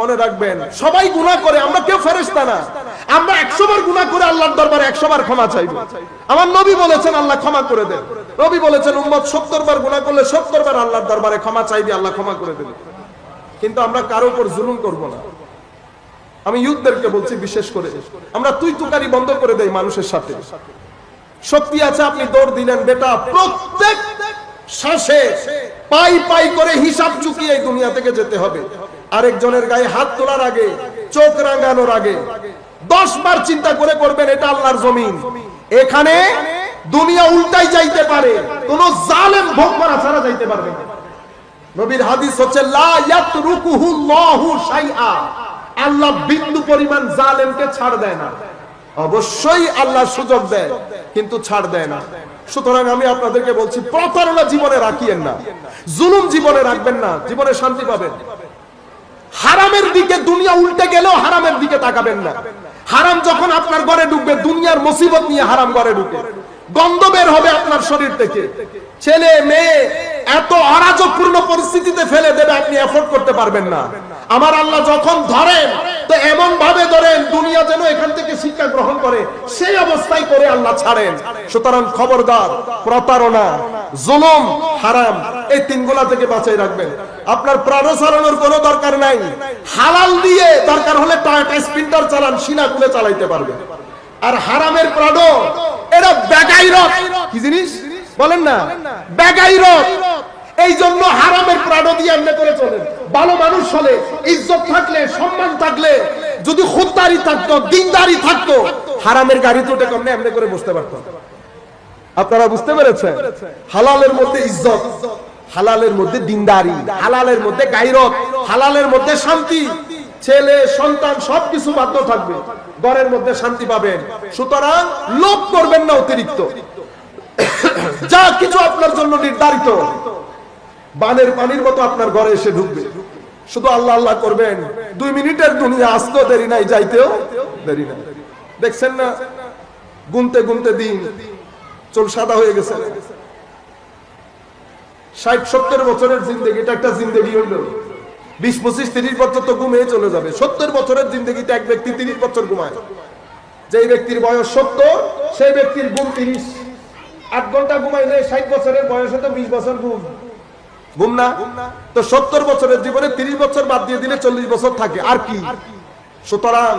মনে রাখবেন, সবাই গুনাহ করে, আমরা কেউ ফেরেশতা না। আমরা 100 বার গুনাহ করে আল্লাহর দরবারে 100 বার ক্ষমা চাইব। আমার নবী বলেছেন আল্লাহ ক্ষমা করে দেন। নবী বলেছেন উম্মত 70 বার গুনাহ করলে 70 বার আল্লাহর দরবারে ক্ষমা চাইবি, আল্লাহ ক্ষমা করে দেবে। কিন্তু আমরা কারো উপর জুলুম করব না। আমি ইউথদেরকে বলছি, বিশেষ করে আমরা তুই তুকারি বন্ধ করে দেই মানুষের সাথে। শক্তি আছে, আপনি দৌড় দিলেন, বেটা প্রত্যেক শ্বাসে পাই পাই করে হিসাব চুকিয়ে এই দুনিয়া থেকে যেতে হবে। আরেকজনের গায়ে হাত তোলার আগে, চোখ রাঙানোর আগে 10 বার চিন্তা করে করবেন, এটা আল্লাহর জমিন। এখানে দুনিয়া উল্টাই যাইতে পারে, কোন জালেম ভোগ করা ছাড়া যাইতে পারবে না। নবীর হাদিস হচ্ছে লা ইয়াতরুকুহুল্লাহু শাইআ, আল্লাহ বিন্দু পরিমাণ জালেমকে ছাড় দেয় না। অবশ্যই আল্লাহ সুযোগ দেয়, কিন্তু ছাড় দেয় না। সুতরাং আমি আপনাদেরকে বলছি, প্রতারণা জীবনে রাখিয়েন না, জুলুম জীবনে রাখবেন না, জীবনে শান্তি পাবেন। হারামের দিকে দুনিয়া উল্টে গেলেও হারামের দিকে তাকাবেন না। হারাম যখন আপনার ঘরে ঢুকবে, দুনিয়ার মুসিবত নিয়ে হারাম ঘরে ঢুকে, গন্ধ বের হবে আপনার শরীর থেকে, ছেলে মেয়ে এত অরাজকপূর্ণ পরিস্থিতিতে ফেলে দেবে, আপনি এফোর্ড করতে পারবেন না। আমার আল্লাহ যখন ধরেন তো এমন ভাবে ধরেন দুনিয়া যেন এখান থেকে শিক্ষা গ্রহণ করে, সেই অবস্থায় করে আল্লাহ ছাড়েন। সুতরাং খবরদার, প্রতারণা, জুলুম, হারাম, এই তিনগুলা থেকে বাঁচাই রাখবেন। আপনার প্রাণ চালানোর কোনো দরকার নাই, হালাল দিয়ে দরকার হলে টয়োটা স্প্রিন্টার চালান, সিনা খুলে চালাইতে পারবেন। আর হারামের প্রাণ এটা বেগাইরত, কি জিনিস বলেন না, বেগাইরত। এই জন্য হারামের প্রাণ দিয়ে এমনি করে চলেন। ভালো মানুষ হলে, ইজ্জত থাকলে, সম্মান থাকলে, যদি খুদদারি থাকতো, দিনদারি থাকতো, হারামের গাড়িতে উঠে কেমনে এমনি করে বসতে পারতাম। আপনারা বুঝতে পেরেছেন? হালালের মধ্যে ইজ্জত, হালালের মধ্যে দিনদারি, হালালের মধ্যে গায়রত, হালালের মধ্যে শান্তি, ছেলে সন্তান সবকিছু বাধ্য থাকবে, ঘরের মধ্যে শান্তি পাবেন। সুতরাং লোভ করবেন না অতিরিক্ত। যা কিছু আপনার জন্য নির্ধারিত, বানের পানির মতো আপনার ঘরে এসে ঢুকবে। শুধু আল্লাহ আল্লাহ করবেন। 2 মিনিটের দুনিয়া, আসতেও দেরি নাই, যাইতেও দেরি নাই। দেখছেন না, গুনতে গুনতে দিন চুল সাদা হয়ে গেছে। 60-70 বছরের জিন্দেগি, এটা একটা জিন্দেগি হইল। 20-25-30 বছর তো ঘুমিয়ে চলে যাবে। 70 বছরের জিন্দেগিতে এক ব্যক্তি 30 বছর ঘুমায়। যেই ব্যক্তির বয়স 70, সেই ব্যক্তির ঘুম 30। 8 ঘন্টা ঘুমাইলে 60 বছরের বয়সে তো 20 বছর ঘুম না। তো 70 বছরের জীবনে 30 বছর বাদ দিয়ে দিলে 40 বছর থাকে, আর কি। সুতরাং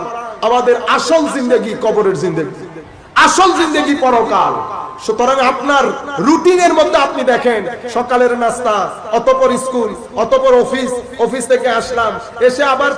আমাদের আসল জিন্দেগি কবরের জিন্দেগি, আসল জিন্দেগি পরকাল। সুতরাং আপনার রুটিনের মধ্যে আপনি দেখেন, সকালের নাস্তা, অতঃপর স্কুল, অতঃপর অফিস, অফিস থেকে আসলাম, এসে আবার